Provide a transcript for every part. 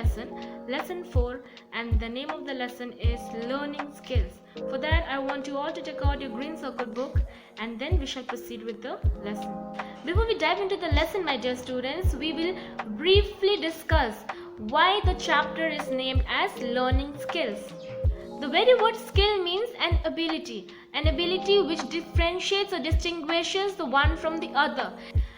lesson, lesson 4, and the name of the lesson is learning skills. For that, I want you all to take out your green circle book and then we shall proceed with the lesson. Before we dive into the lesson, my dear students, we will briefly discuss why the chapter is named as learning skills. The very word skill means an ability which differentiates or distinguishes the one from the other,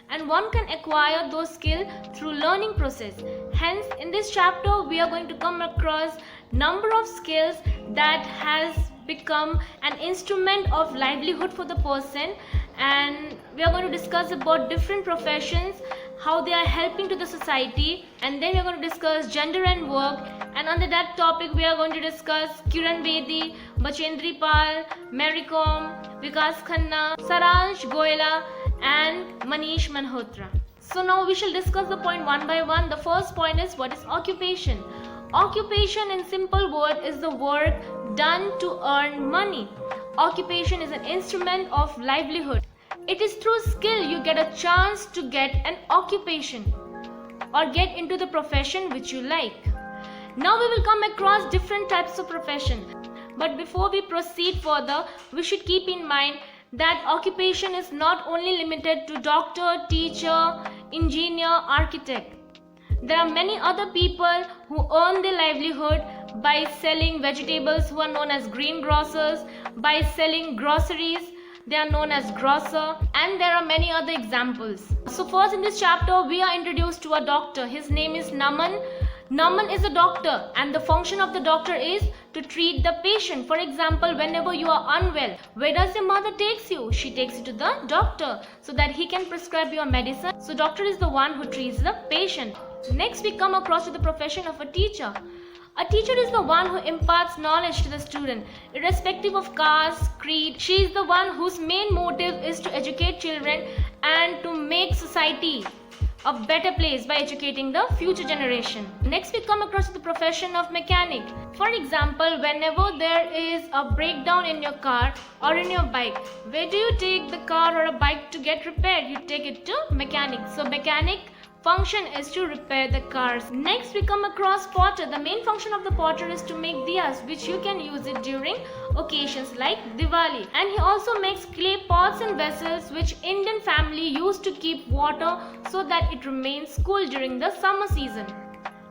and one can acquire those skills through learning process. Hence, in this chapter we are going to come across number of skills that has become an instrument of livelihood for the person, and we are going to discuss about different professions, how they are helping to the society, and then we are going to discuss gender and work, and under that topic we are going to discuss Kiran Bedi, Bachendri Pal, Mary Kom, Vikas Khanna, Saransh Goyla and Manish Malhotra. So now we shall discuss the point one by one. The first point is, what is occupation? Occupation in simple word is the work done to earn money. Occupation is an instrument of livelihood. It is through skill you get a chance to get an occupation or get into the profession which you like. Now we will come across different types of profession. But before we proceed further, we should keep in mind that occupation is not only limited to doctor, teacher, engineer, architect. There are many other people who earn their livelihood by selling vegetables, who are known as greengrocers, by selling groceries, they are known as grocer, and there are many other examples. So first in this chapter we are introduced to a doctor. His name is Naman. Naman is a doctor, and the function of the doctor is to treat the patient. For example, whenever you are unwell, where does your mother takes you? She takes you to the doctor so that he can prescribe your medicine. So doctor is the one who treats the patient. Next we come across to the profession of a teacher. A teacher is the one who imparts knowledge to the student, irrespective of caste, creed. She is the one whose main motive is to educate children and to make society a better place by educating the future generation. Next we come across the profession of mechanic. For example, whenever there is a breakdown in your car or in your bike, where do you take the car or a bike to get repaired? You take it to mechanic. So mechanic function is to repair the cars. Next we come across potter. The main function of the potter is to make diyas, which you can use it during occasions like Diwali. And he also makes clay pots and vessels which Indian family used to keep water so that it remains cool during the summer season.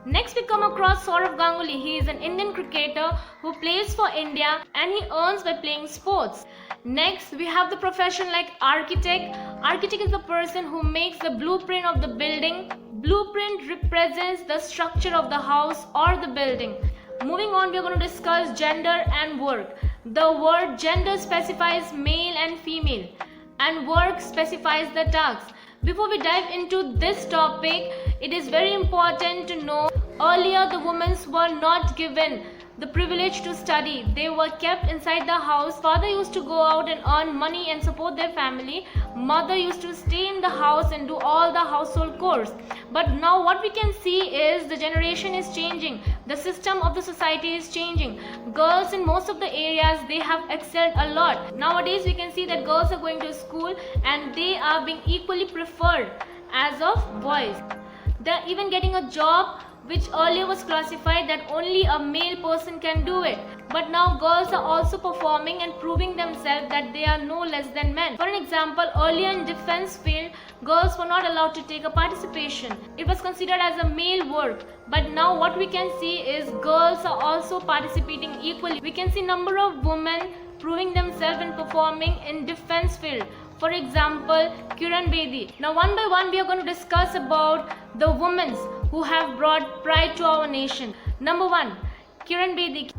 Next we come across Sourav Ganguly. He is an Indian cricketer who plays for India and he earns by playing sports. Next we have the profession like architect. Architect is the person who makes the blueprint of the building. Blueprint represents the structure of the house or the building. Moving on, we are going to discuss gender and work. The word gender specifies male and female, and work specifies the tasks. Before we dive into this topic, it is very important to know, earlier the women were not given the privilege to study. They were kept inside the house. Father used to go out and earn money and support their family. Mother used to stay in the house and do all the household chores. But now what we can see is the generation is changing. The system of the society is changing. Girls in most of the areas, they have excelled a lot. Nowadays we can see that girls are going to school and they are being equally preferred as of boys. They are even getting a job which earlier was classified that only a male person can do it. But now girls are also performing and proving themselves that they are no less than men. For an example, earlier in defense field, girls were not allowed to take a participation. It was considered as a male work. But now what we can see is girls are also participating equally. We can see number of women proving themselves and performing in defense field. For example, Kiran Bedi. Now one by one we are going to discuss about the women who have brought pride to our nation. Number one, Kiran Bedi.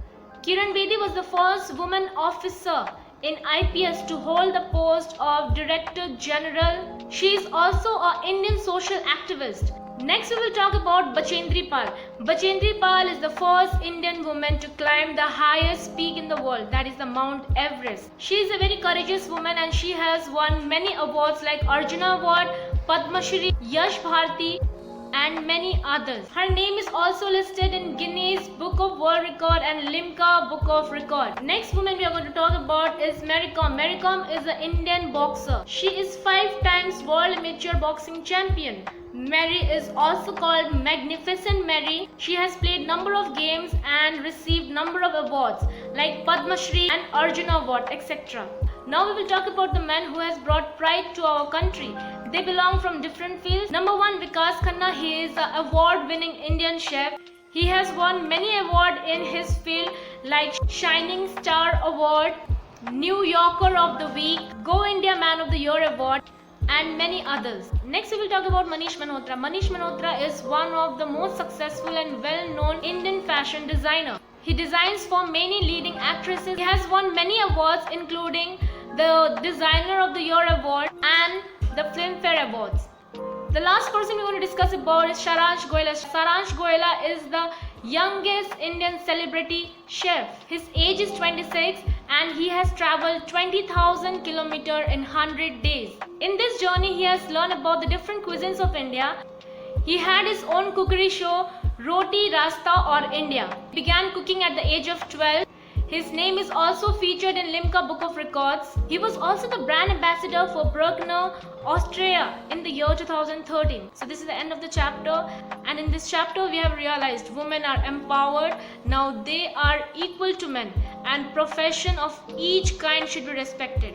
Kiran Bedi was the first woman officer in IPS to hold the post of Director General. She is also an Indian social activist. Next we will talk about Bachendri Pal. Bachendri Pal is the first Indian woman to climb the highest peak in the world, that is the Mount Everest. She is a very courageous woman and she has won many awards like Arjuna Award, Padma Shri, Yash Bharati and many others. Her name is also listed in Guinness Book of World Record and Limca Book of Record. Next woman we are going to talk about is Mary Kom. Mary Kom is an Indian boxer. She is 5 times World Amateur Boxing Champion. Mary is also called Magnificent Mary. She has played number of games and received number of awards like Padma Shri and Arjuna Award, etc. Now we will talk about the man who has brought pride to our country. They belong from different fields. Number 1, Vikas Khanna. He is an award-winning Indian chef. He has won many awards in his field like Shining Star Award, New Yorker of the Week, Go India Man of the Year Award, and many others. Next we will talk about Manish Malhotra. Manish Malhotra is one of the most successful and well-known Indian fashion designer. He designs for many leading actresses. He has won many awards including the Designer of the Year Award and the Filmfare Awards. The last person we want to discuss about is Saransh Goela. Saransh Goela is the youngest Indian celebrity chef. His age is 26 and he has traveled 20,000 kilometers in 100 days. In this journey, he has learned about the different cuisines of India. He had his own cookery show, Roti Rasta or India. He began cooking at the age of 12. His name is also featured in Limca Book of Records. He was also the brand ambassador for Bergner, Austria in the year 2013. So this is the end of the chapter, and in this chapter we have realized women are empowered. Now they are equal to men and profession of each kind should be respected.